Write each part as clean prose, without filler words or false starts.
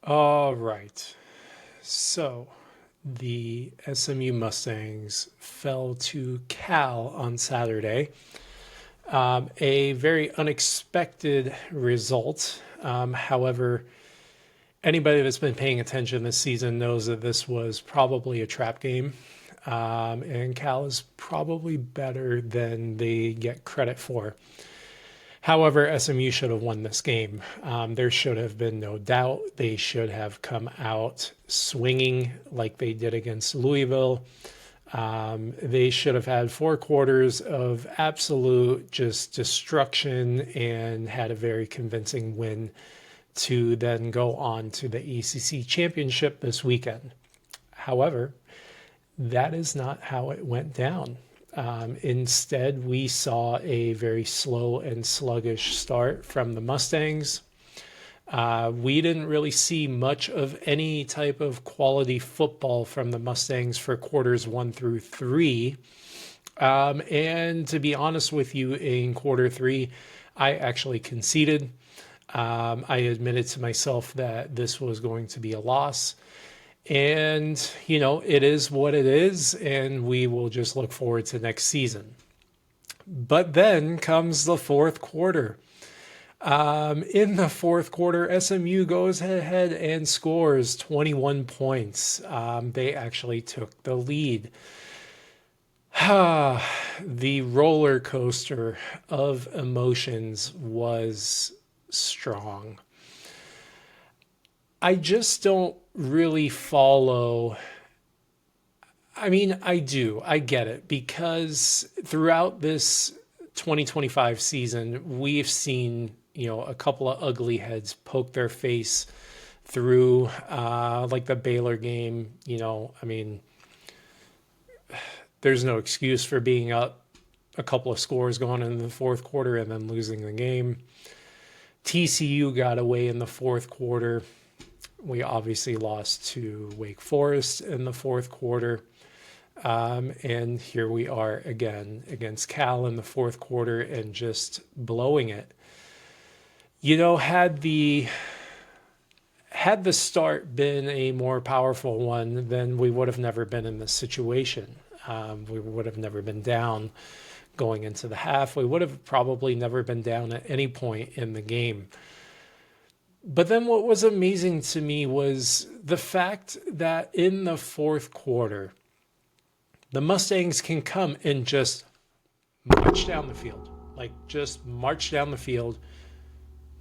All right. So the SMU Mustangs fell to Cal on Saturday. A very unexpected result. However, anybody that's been paying attention this season knows that this was probably a trap game. And Cal is probably better than they get credit for. However, SMU should have won this game. There should have been no doubt. They should have come out swinging like they did against Louisville. They should have had 4 quarters of absolute just destruction and had a very convincing win to then go on to the ACC Championship this weekend. However, that is not how it went down. Instead, we saw a very slow and sluggish start from the Mustangs. We didn't really see much of any type of quality football from the Mustangs for quarters 1 through 3. And to be honest with you, in quarter 3, I actually conceded. I admitted to myself that this was going to be a loss. And, it is what it is, and we will just look forward to next season. But then comes the fourth quarter. In the fourth quarter, SMU goes ahead and scores 21 points. They actually took the lead. The roller coaster of emotions was strong. I just don't really follow. I mean, I do. I get it because throughout this 2025 season, we've seen, a couple of ugly heads poke their face through, like the Baylor game. I mean, there's no excuse for being up a couple of scores going in the fourth quarter and then losing the game. TCU got away in the fourth quarter. We obviously lost to Wake Forest in the fourth quarter. And here we are again against Cal in the fourth quarter and just blowing it. Had the start been a more powerful one, then we would have never been in this situation. We would have never been down going into the half. We would have probably never been down at any point in the game. But then what was amazing to me was the fact that in the fourth quarter, the Mustangs can come and just march down the field. Like, just march down the field.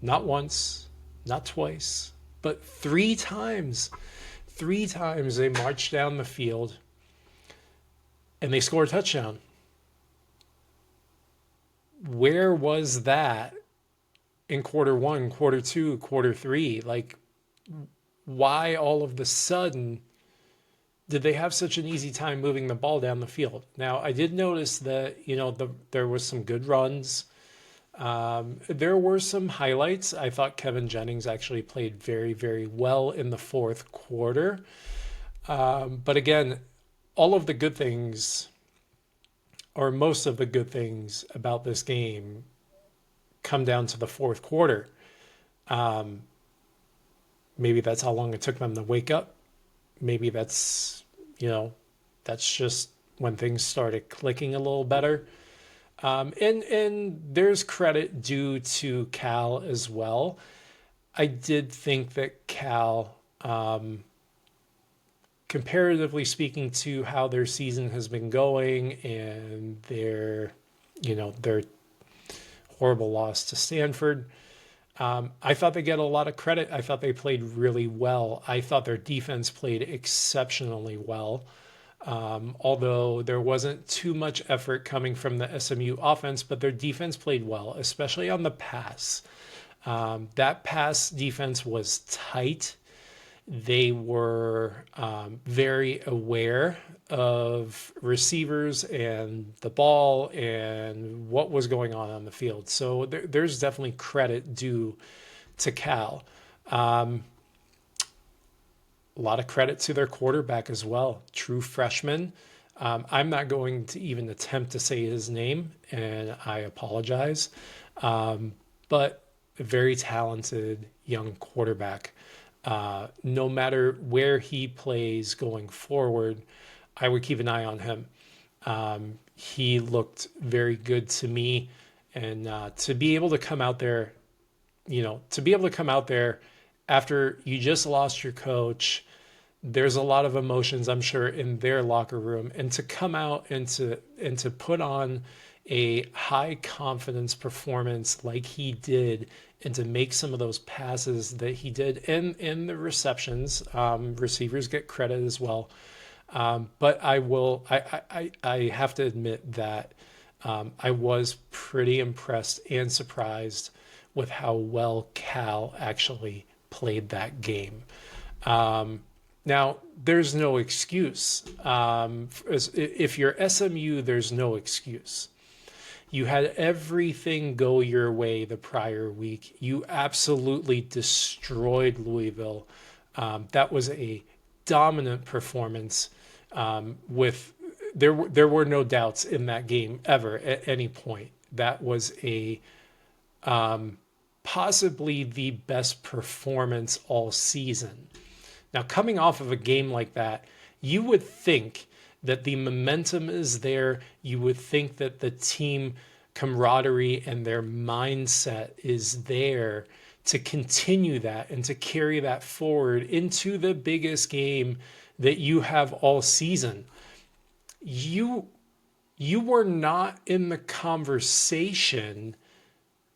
Not once, not twice, but 3 times. 3 times they marched down the field and they scored a touchdown. Where was that in quarter 1, quarter 2, quarter 3? Like, why all of the sudden did they have such an easy time moving the ball down the field? Now, I did notice that, there was some good runs. There were some highlights. I thought Kevin Jennings actually played very, very well in the fourth quarter. But again, all of the good things, or most of the good things about this game, come down to the fourth quarter. Maybe that's how long it took them to wake up. Maybe that's just when things started clicking a little better. And there's credit due to Cal as well. I did think that Cal, comparatively speaking to how their season has been going and their horrible loss to Stanford, I thought they get a lot of credit. I thought they played really well. I thought their defense played exceptionally well. Although there wasn't too much effort coming from the SMU offense, but their defense played well, especially on the pass. That pass defense was tight. They were very aware of receivers and the ball and what was going on the field. So there's definitely credit due to Cal. A lot of credit to their quarterback as well. True freshman. I'm not going to even attempt to say his name, and I apologize. But a very talented young quarterback. No matter where he plays going forward, I would keep an eye on him. He looked very good to me, and to be able to come out there, to be able to come out there after you just lost your coach, there's a lot of emotions, I'm sure, in their locker room, and to come out and to put on a high confidence performance like he did, and to make some of those passes that he did in the receptions, receivers get credit as well. But I have to admit that I was pretty impressed and surprised with how well Cal actually played that game. Now, there's no excuse. If you're SMU, there's no excuse. You had everything go your way the prior week. You absolutely destroyed Louisville. That was a dominant performance. There were no doubts in that game ever at any point. That was a possibly the best performance all season. Now, coming off of a game like that, you would think that the momentum is there. You would think that the team camaraderie and their mindset is there to continue that and to carry that forward into the biggest game that you have all season. You were not in the conversation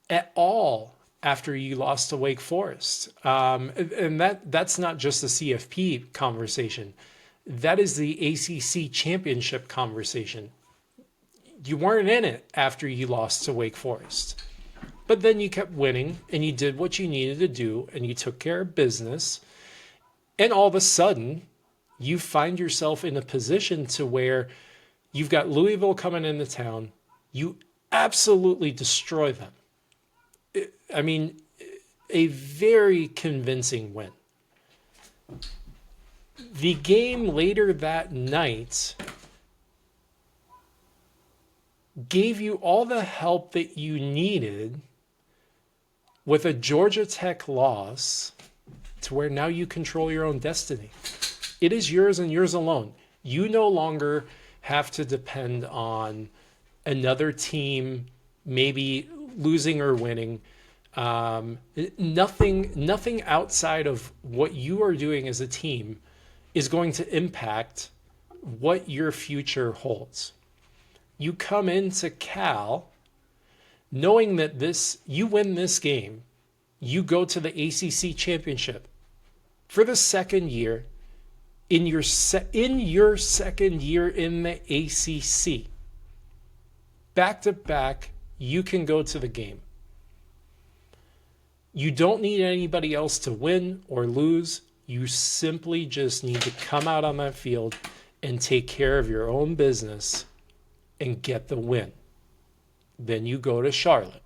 at all after you lost to Wake Forest. And that's not just the CFP conversation. That is the ACC Championship conversation. You weren't in it after you lost to Wake Forest. But then you kept winning, and you did what you needed to do, and you took care of business. And all of a sudden, you find yourself in a position to where you've got Louisville coming into town. You absolutely destroy them. I mean, a very convincing win. The game later that night gave you all the help that you needed with a Georgia Tech loss to where now you control your own destiny. It is yours and yours alone. You no longer have to depend on another team maybe losing or winning. Nothing outside of what you are doing as a team is going to impact what your future holds. You come into Cal knowing that you win this game, you go to the ACC Championship for the second year in your second year in the ACC. Back to back, you can go to the game. You don't need anybody else to win or lose. You simply just need to come out on that field and take care of your own business and get the win. Then you go to Charlotte.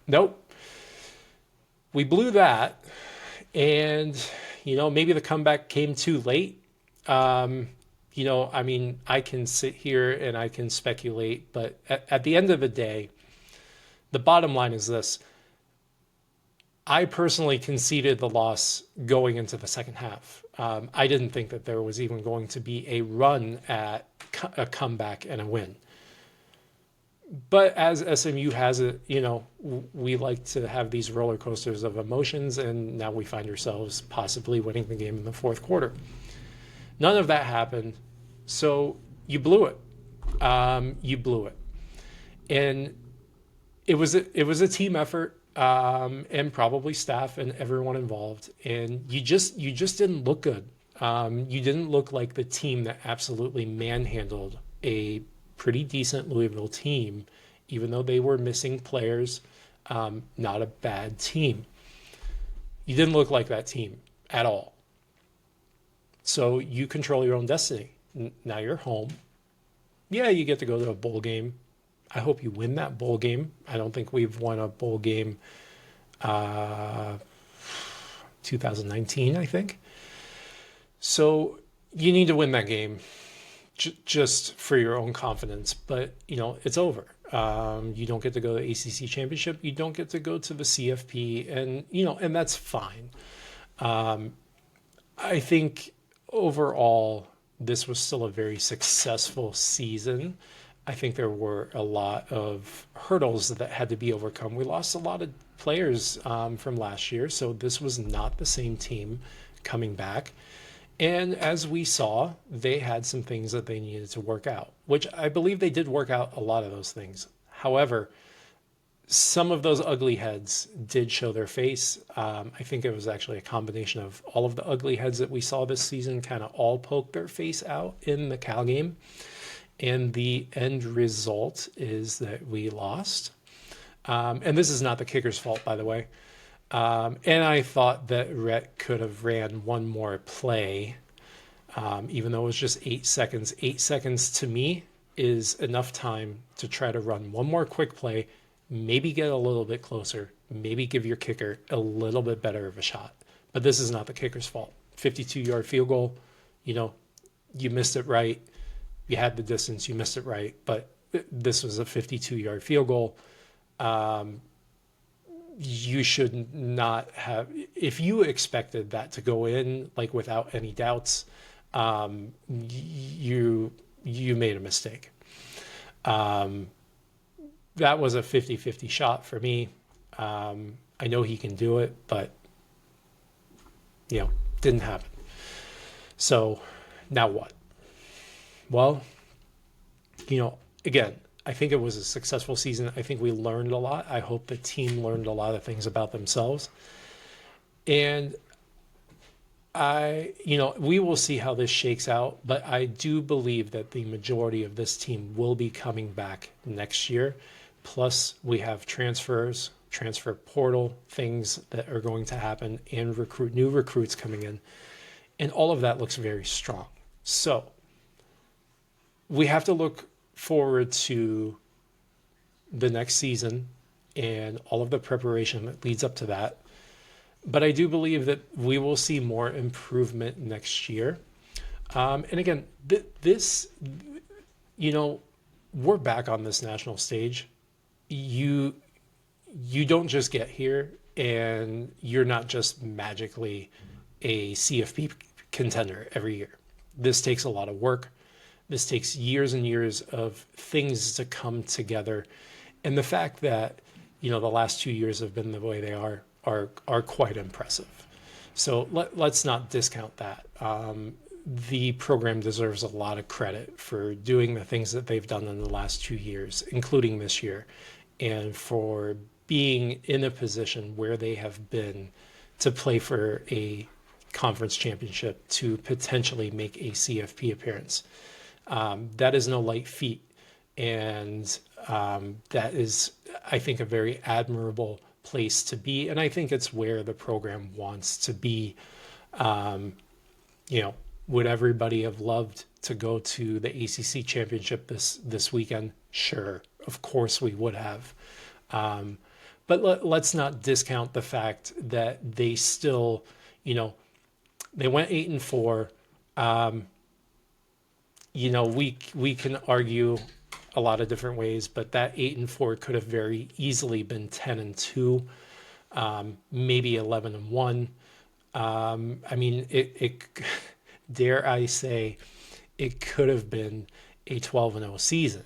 Nope. We blew that. And, maybe the comeback came too late. I can sit here and I can speculate, but at the end of the day, the bottom line is this. I personally conceded the loss going into the second half. I didn't think that there was even going to be a run at a comeback and a win. But as SMU has it, we like to have these roller coasters of emotions, and now we find ourselves possibly winning the game in the fourth quarter. None of that happened, so you blew it. And it was a team effort, and probably staff and everyone involved. And you just didn't look good. You didn't look like the team that absolutely manhandled a pretty decent Louisville team, even though they were missing players. Not a bad team. You didn't look like that team at all. So you control your own destiny. Now you're home. Yeah, you get to go to a bowl game. I hope you win that bowl game. I don't think we've won a bowl game 2019, I think. So you need to win that game just for your own confidence. But, it's over. You don't get to go to the ACC Championship. You don't get to go to the CFP, and and that's fine. I think overall, this was still a very successful season. I think there were a lot of hurdles that had to be overcome. We lost a lot of players from last year, so this was not the same team coming back. And as we saw, they had some things that they needed to work out, which I believe they did work out a lot of those things. However, some of those ugly heads did show their face. I think it was actually a combination of all of the ugly heads that we saw this season kind of all poked their face out in the Cal game. And the end result is that we lost. And this is not the kicker's fault, by the way. And I thought that Rhett could have ran one more play, even though it was just 8 seconds. 8 seconds to me is enough time to try to run one more quick play, maybe get a little bit closer, maybe give your kicker a little bit better of a shot. But this is not the kicker's fault. 52-yard field goal, you missed it right. You had the distance, you missed it right. But this was a 52-yard field goal. You should not have, if you expected that to go in like without any doubts, you made a mistake. That was a 50-50 shot for me. I know he can do it, but didn't happen. So now what? Well, again, I think it was a successful season. I think we learned a lot. I hope the team learned a lot of things about themselves. And we will see how this shakes out, but I do believe that the majority of this team will be coming back next year. Plus, we have transfers, transfer portal things that are going to happen, and new recruits coming in. And all of that looks very strong. So we have to look forward to the next season and all of the preparation that leads up to that. But I do believe that we will see more improvement next year. And again, we're back on this national stage. You don't just get here and you're not just magically a CFP contender every year. This takes a lot of work. This takes years and years of things to come together. And the fact that, the last 2 years have been the way they are quite impressive. So let's not discount that. The program deserves a lot of credit for doing the things that they've done in the last 2 years, including this year, and for being in a position where they have been to play for a conference championship, to potentially make a CFP appearance. That is no light feat. And that is, I think, a very admirable place to be. And I think it's where the program wants to be. Would everybody have loved to go to the ACC Championship this weekend? Sure, of course we would have. But let's not discount the fact that they still, they went 8-4. We can argue a lot of different ways, but that 8-4 could have very easily been 10-2, maybe 11-1. It dare I say, it could have been a 12-0 season.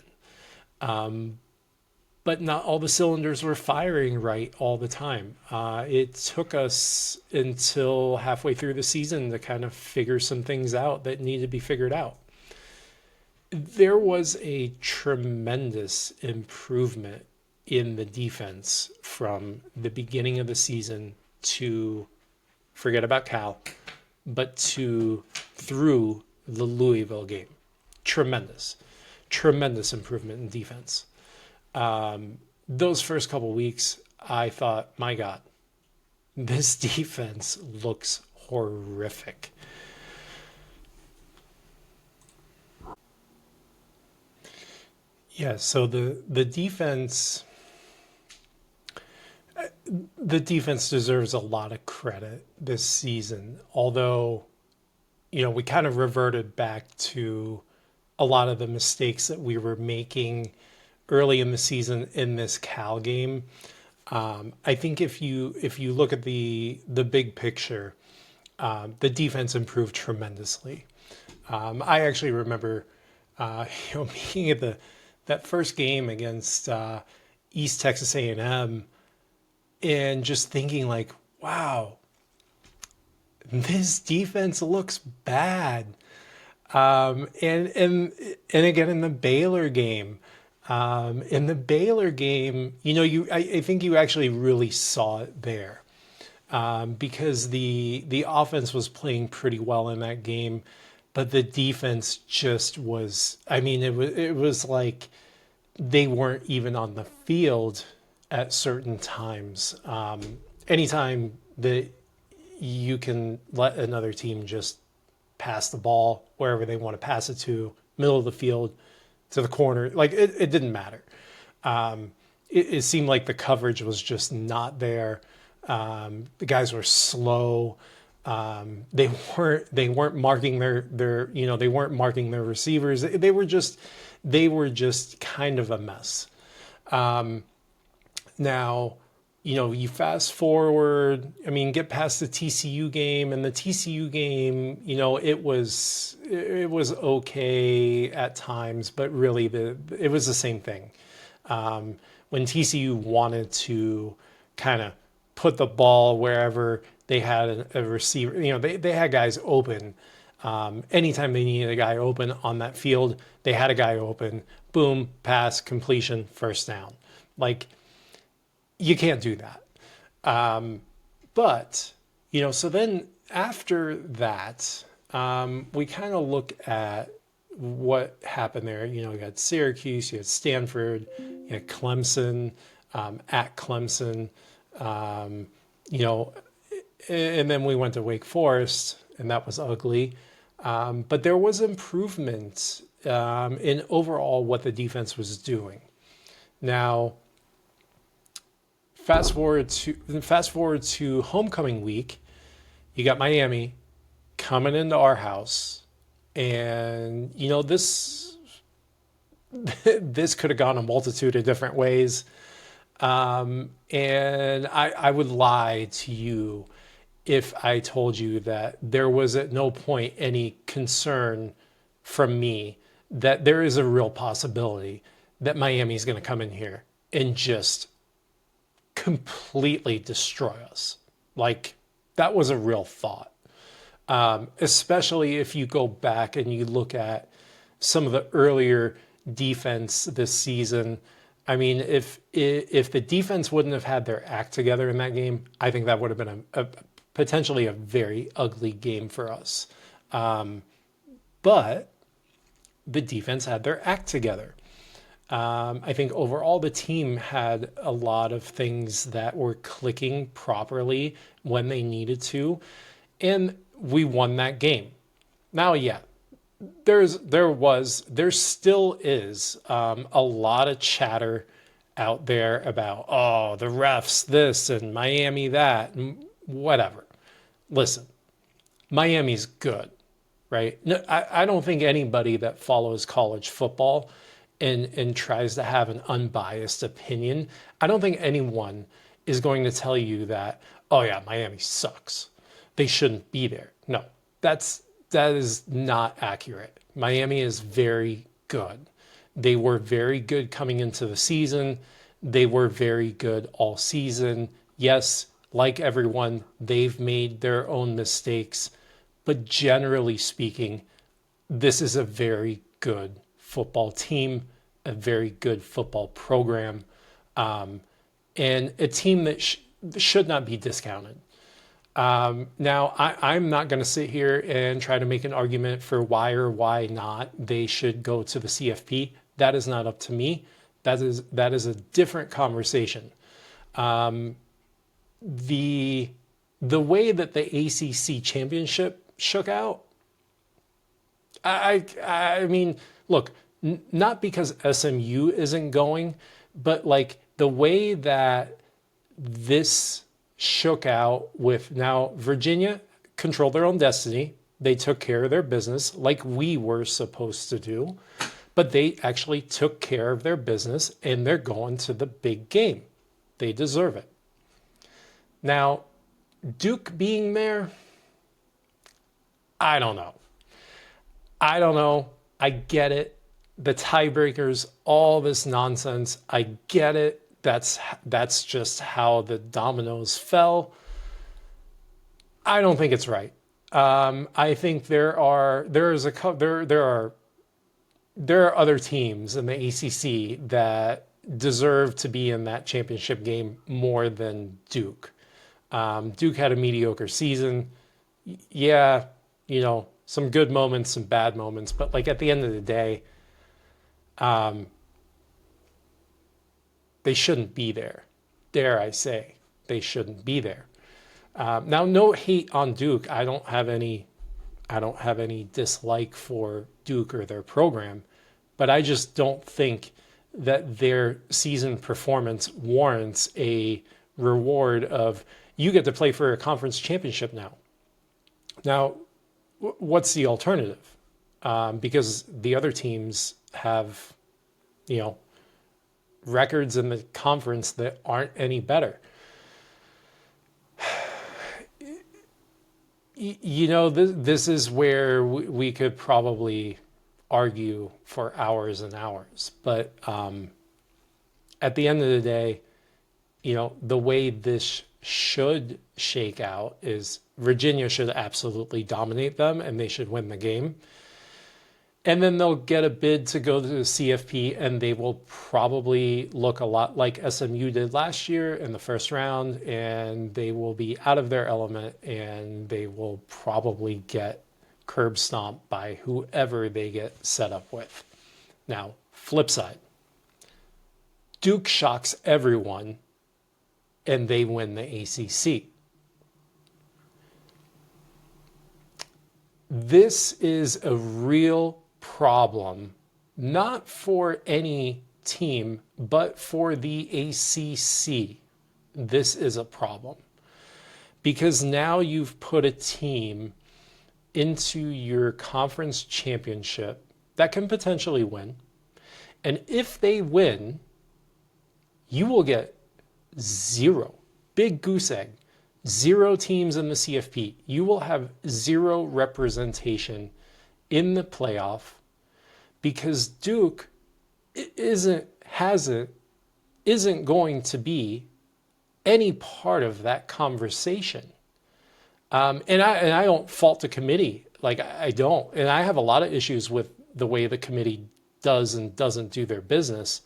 But not all the cylinders were firing right all the time. It took us until halfway through the season to kind of figure some things out that needed to be figured out. There was a tremendous improvement in the defense from the beginning of the season to, forget about Cal, but through the Louisville game. Tremendous improvement in defense. Those first couple weeks, I thought, my God, this defense looks horrific. Yeah, so the defense deserves a lot of credit this season. Although, we kind of reverted back to a lot of the mistakes that we were making early in the season in this Cal game. I think if you look at the big picture, the defense improved tremendously. I actually remember, being at that first game against East Texas A&M and just thinking like, wow, this defense looks bad. And again in the Baylor game, I think you actually really saw it there, because the offense was playing pretty well in that game, but the defense just was. I mean, it was like they weren't even on the field at certain times. Anytime that you can let another team just pass the ball wherever they want to pass it to, middle of the field, to the corner, like it didn't matter. It seemed like the coverage was just not there. The guys were slow. They weren't marking they weren't marking their receivers. They were just kind of a mess. Now, you fast forward, get past the TCU game, and the TCU game, it was okay at times, but really it was the same thing. When TCU wanted to kind of put the ball wherever they had a receiver, they had guys open. Anytime they needed a guy open on that field, they had a guy open. Boom, pass, completion, first down. Like, you can't do that. But, so then after that, we kind of look at what happened there. You had Syracuse, you had Stanford, you had Clemson, at Clemson, and then we went to Wake Forest, and that was ugly. But there was improvement in overall what the defense was doing. Now, fast forward to homecoming week, you got Miami coming into our house, and this could have gone a multitude of different ways. And I would lie to you if I told you that there was at no point any concern from me that there is a real possibility that Miami is going to come in here and just completely destroy us. Like, that was a real thought. Especially if you go back and you look at some of the earlier defense this season. I mean, if the defense wouldn't have had their act together in that game, I think that would have been a potentially a very ugly game for us. But the defense had their act together. I think overall the team had a lot of things that were clicking properly when they needed to, and we won that game. Now, yeah, there still is a lot of chatter out there about, the refs this and Miami that and whatever. Listen, Miami's good, right? No, I don't think anybody that follows college football and tries to have an unbiased opinion, I don't think anyone is going to tell you that, oh yeah, Miami sucks, they shouldn't be there. No, that is not accurate. Miami is very good. They were very good coming into the season. They were very good all season. Yes, like everyone, they've made their own mistakes, but generally speaking, this is a very good football team, a very good football program, and a team that should not be discounted. Now, I'm not going to sit here and try to make an argument for why or why not they should go to the CFP. That is not up to me. That is a different conversation. The way that the ACC Championship shook out, I mean, look, not because SMU isn't going, but like the way that this shook out with now Virginia controlled their own destiny. They took care of their business like we were supposed to do. But they actually took care of their business and they're going to the big game. They deserve it. Now, Duke being there, I don't know. I don't know. I get it. The tiebreakers, all this nonsense. I get it. That's just how the dominoes fell. I don't think it's right. I think there are other teams in the ACC that deserve to be in that championship game more than Duke. Duke had a mediocre season. Yeah, some good moments, some bad moments, but like at the end of the day, they shouldn't be there. Dare I say, they shouldn't be there. Now, no hate on Duke. I don't have any dislike for Duke or their program, but I just don't think that their season performance warrants a reward of you get to play for a conference championship now. Now, what's the alternative? Because the other teams have, records in the conference that aren't any better. This is where we could probably argue for hours and hours. But at the end of the day, the way this should shake out is Virginia should absolutely dominate them and they should win the game. And then they'll get a bid to go to the CFP and they will probably look a lot like SMU did last year in the first round, and they will be out of their element and they will probably get curb stomped by whoever they get set up with. Now, flip side, Duke shocks everyone and they win the ACC. This is a real problem, not for any team, but for the ACC. This is a problem because now you've put a team into your conference championship that can potentially win. And if they win, you will get zero, big goose egg, zero teams in the CFP. You will have zero representation in the playoff because Duke isn't going to be any part of that conversation. And I don't fault the committee. Like, I don't. And I have a lot of issues with the way the committee does and doesn't do their business.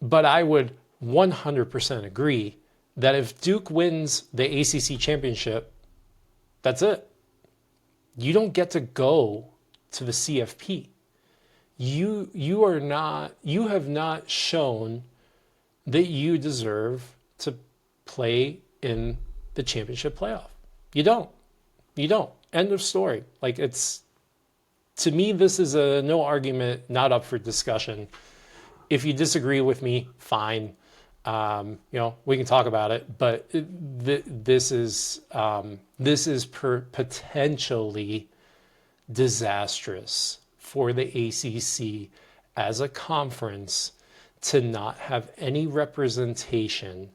But I would 100% agree that if Duke wins the ACC championship, that's it. You don't get to go to the CFP. You have not shown that you deserve to play in the championship playoff. You don't. End of story. Like, to me, this is a no argument, not up for discussion. If you disagree with me, fine. We can talk about it, but this is potentially disastrous for the ACC as a conference to not have any representation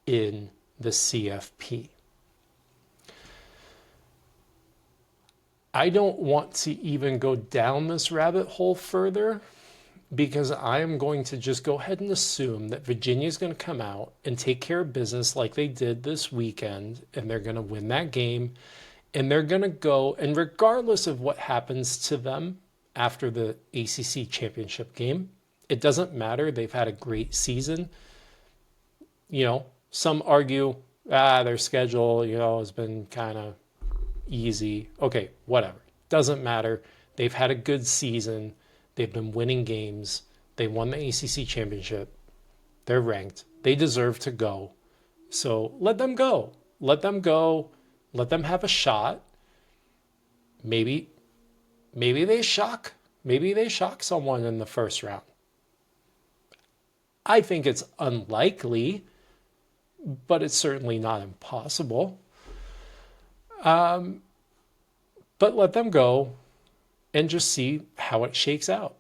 in the CFP. I don't want to even go down this rabbit hole further, because I am going to just go ahead and assume that Virginia is going to come out and take care of business like they did this weekend, and they're going to win that game, and they're going to go, and regardless of what happens to them after the ACC championship game, it doesn't matter. They've had a great season. Some argue, their schedule, has been kind of easy. Okay, whatever. Doesn't matter. They've had a good season. They've been winning games. They won the ACC championship. They're ranked. They deserve to go. So let them go. Let them go. Let them have a shot. Maybe they shock. Maybe they shock someone in the first round. I think it's unlikely, but it's certainly not impossible. But let them go and just see how it shakes out.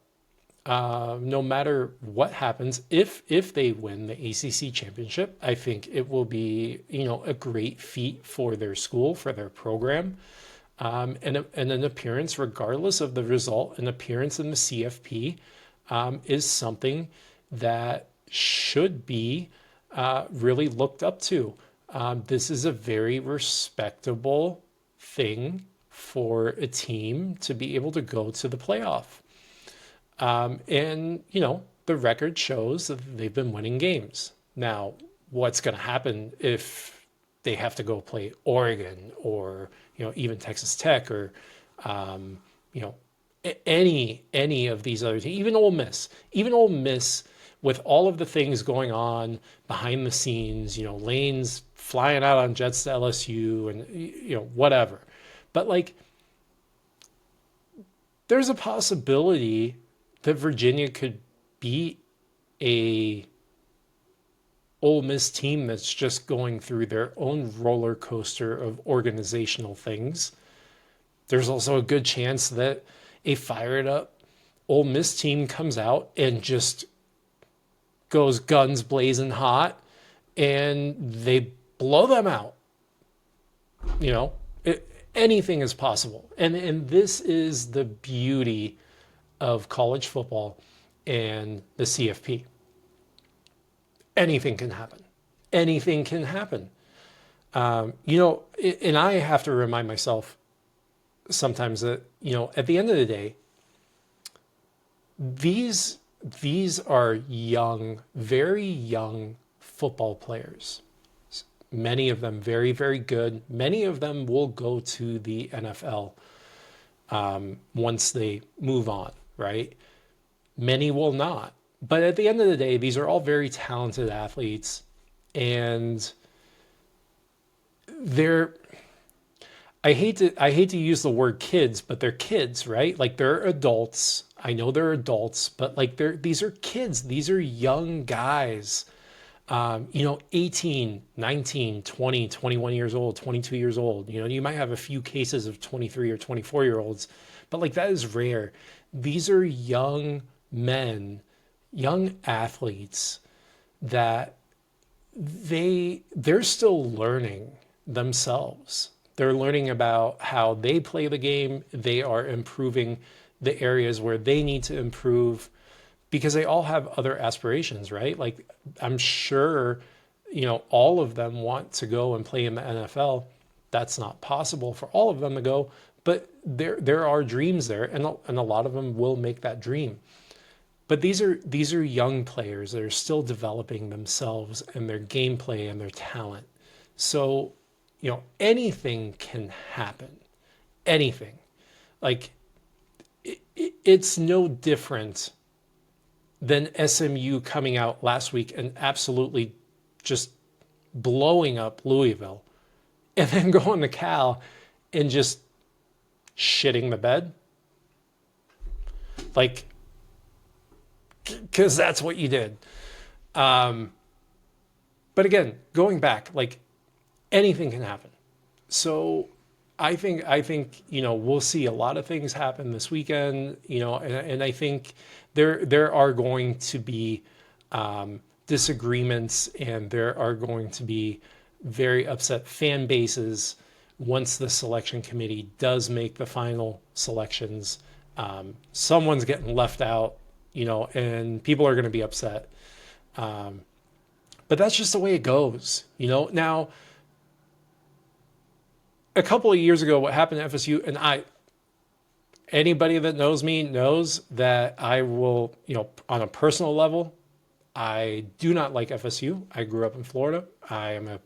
no matter what happens, if they win the ACC championship, I think it will be, a great feat for their school, for their program, and an appearance, regardless of the result, an appearance in the CFP is something that should be really looked up to. This is a very respectable thing for a team to be able to go to the playoff. And, the record shows that they've been winning games. Now, what's going to happen if they have to go play Oregon or, even Texas Tech or, you know, any of these other teams, even Ole Miss with all of the things going on behind the scenes, lanes flying out on jets to LSU and, whatever. But like, there's a possibility that Virginia could beat a Ole Miss team that's just going through their own roller coaster of organizational things. There's also a good chance that a fired up Ole Miss team comes out and just goes guns blazing hot and they blow them out. Anything is possible. And this is the beauty of college football and the CFP. Anything can happen. Anything can happen. And I have to remind myself sometimes that, at the end of the day, these are young, very young football players. Many of them very, very good. Many of them will go to the NFL once they move on, right? Many will not. But at the end of the day, these are all very talented athletes, and I hate to use the word kids, but they're kids, right? Like, they're adults. I know they're adults, but like, these are kids. These are young guys. 18, 19, 20, 21 years old, 22 years old. You might have a few cases of 23 or 24-year-olds, but like, that is rare. These are young men, young athletes that they're still learning themselves. They're learning about how they play the game. They are improving the areas where they need to improve, because they all have other aspirations, right? Like, I'm sure, all of them want to go and play in the NFL. That's not possible for all of them to go, but there are dreams there, and a lot of them will make that dream. But these are young players that are still developing themselves and their gameplay and their talent. So, anything can happen. Anything. Like, it's no different than SMU coming out last week and absolutely just blowing up Louisville, and then going to Cal and just shitting the bed. Like, because that's what you did. But again, going back, like, anything can happen. So I think we'll see a lot of things happen this weekend. And I think there are going to be disagreements, and there are going to be very upset fan bases once the selection committee does make the final selections. Someone's getting left out, and people are going to be upset. But that's just the way it goes. Now, a couple of years ago, what happened at FSU, and anybody that knows me knows that I will, on a personal level, I do not like FSU. I grew up in Florida. I am a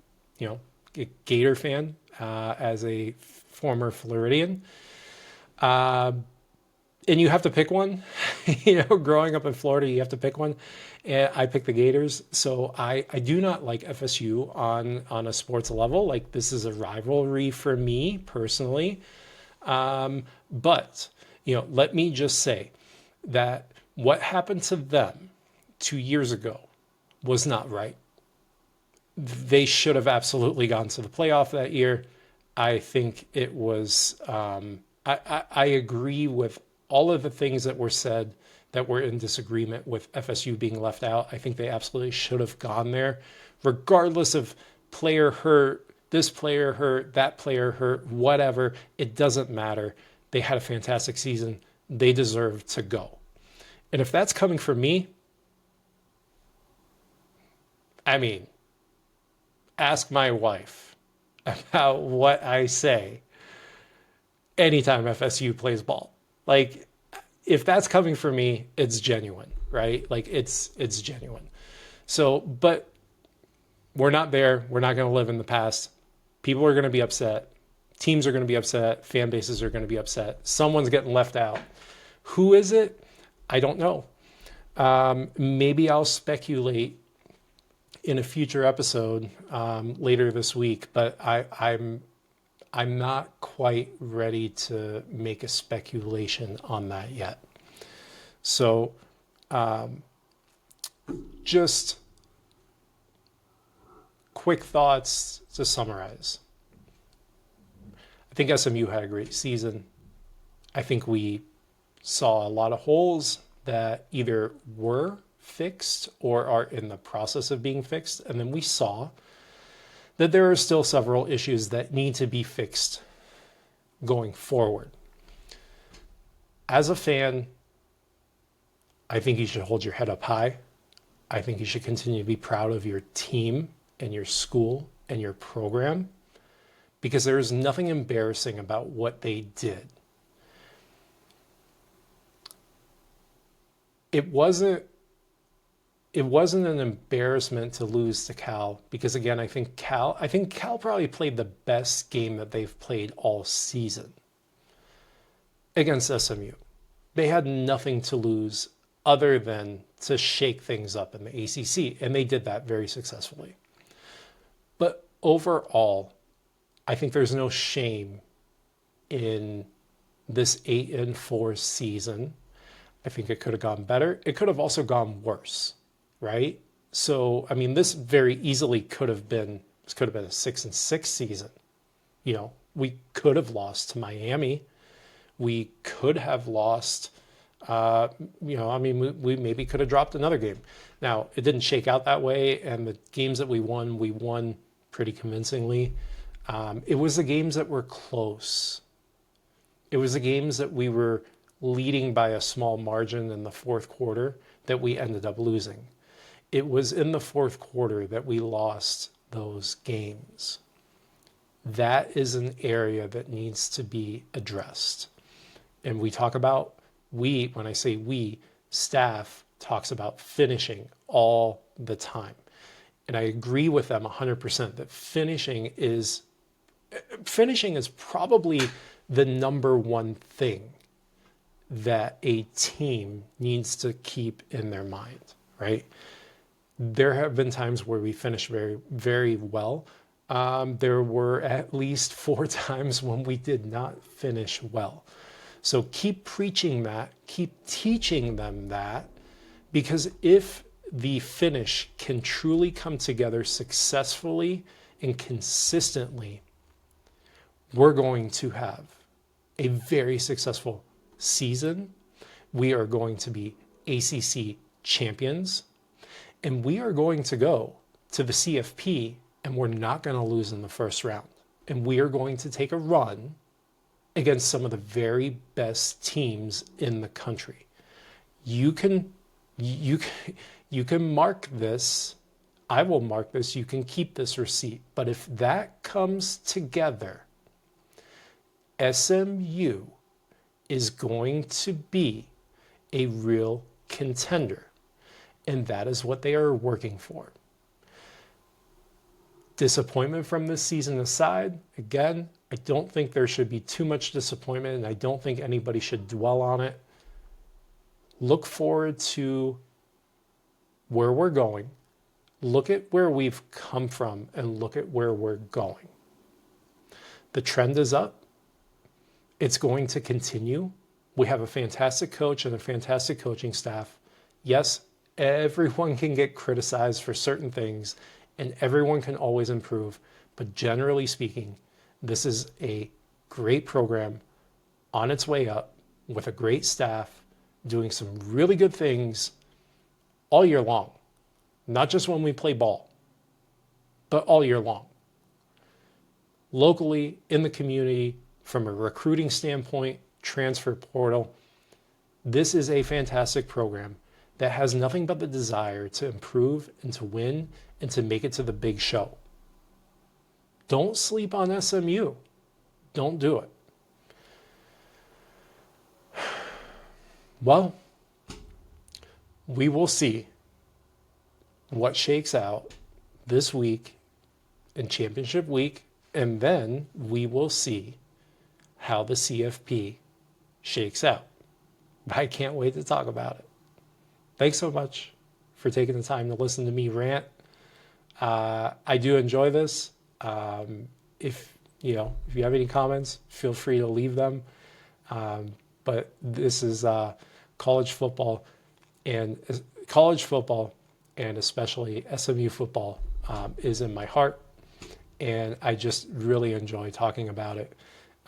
Gator fan as a former Floridian. And you have to pick one. Growing up in Florida, you have to pick one. And I picked the Gators. So I do not like FSU on a sports level. Like, this is a rivalry for me personally. But, let me just say that what happened to them 2 years ago was not right. They should have absolutely gone to the playoff that year. I think it was, I agree with all of the things that were said that were in disagreement with FSU being left out. I think they absolutely should have gone there, regardless of player hurt, this player hurt, that player hurt, whatever. It doesn't matter. They had a fantastic season. They deserve to go. And if that's coming from me, I mean, ask my wife about what I say anytime FSU plays ball. Like, if that's coming from me, it's genuine, right? Like, it's genuine. So, but we're not there. We're not going to live in the past. People are going to be upset. Teams are going to be upset. Fan bases are going to be upset. Someone's getting left out. Who is it? I don't know. Maybe I'll speculate in a future episode later this week, but I'm not quite ready to make a speculation on that yet. So just quick thoughts to summarize. I think SMU had a great season. I think we saw a lot of holes that either were fixed or are in the process of being fixed. And then we saw that there are still several issues that need to be fixed going forward. As a fan, I think you should hold your head up high. I think you should continue to be proud of your team and your school and your program, because there is nothing embarrassing about what they did. It wasn't an embarrassment to lose to Cal, because again, I think Cal probably played the best game that they've played all season against SMU. They had nothing to lose other than to shake things up in the ACC, and they did that very successfully. But overall, I think there's no shame in this 8-4 season. I think it could have gone better. It could have also gone worse, right? So, I mean, this very easily could have been a 6-6 season. You know, we could have lost to Miami. We could have lost, we maybe could have dropped another game. Now, it didn't shake out that way, and the games that we won pretty convincingly. It was the games that were close. It was the games that we were leading by a small margin in the fourth quarter that we ended up losing. It was in the fourth quarter that we lost those games. That is an area that needs to be addressed. And we talk about, when I say we, staff talks about finishing all the time. And I agree with them 100% that finishing is probably the number one thing that a team needs to keep in their mind, right? There have been times where we finished very, very well. There were at least 4 times when we did not finish well. So keep preaching that, keep teaching them that, because if the finish can truly come together successfully and consistently, we're going to have a very successful season. We are going to be ACC champions, and we are going to go to the CFP, and we're not going to lose in the first round. And we are going to take a run against some of the very best teams in the country. You can mark this. I will mark this. You can keep this receipt. But if that comes together, SMU is going to be a real contender. And that is what they are working for. Disappointment from this season aside, again, I don't think there should be too much disappointment, and I don't think anybody should dwell on it. Look forward to where we're going. Look at where we've come from and look at where we're going. The trend is up. It's going to continue. We have a fantastic coach and a fantastic coaching staff. Yes, everyone can get criticized for certain things, and everyone can always improve. But generally speaking, this is a great program on its way up with a great staff doing some really good things all year long, not just when we play ball, but all year long. Locally, in the community, from a recruiting standpoint, transfer portal, this is a fantastic program that has nothing but the desire to improve and to win and to make it to the big show. Don't sleep on SMU. Don't do it. Well, we will see what shakes out this week in championship week, and then we will see how the CFP shakes out. I can't wait to talk about it. Thanks so much for taking the time to listen to me rant. I do enjoy this. If you have any comments, feel free to leave them. But this is college football, and especially SMU football is in my heart, and I just really enjoy talking about it.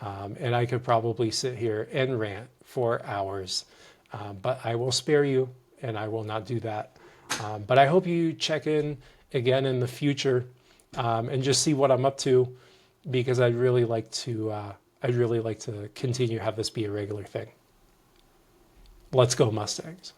And I could probably sit here and rant for hours, but I will spare you, and I will not do that. But I hope you check in again in the future and just see what I'm up to, because I'd really like to continue to have this be a regular thing. Let's go Mustangs.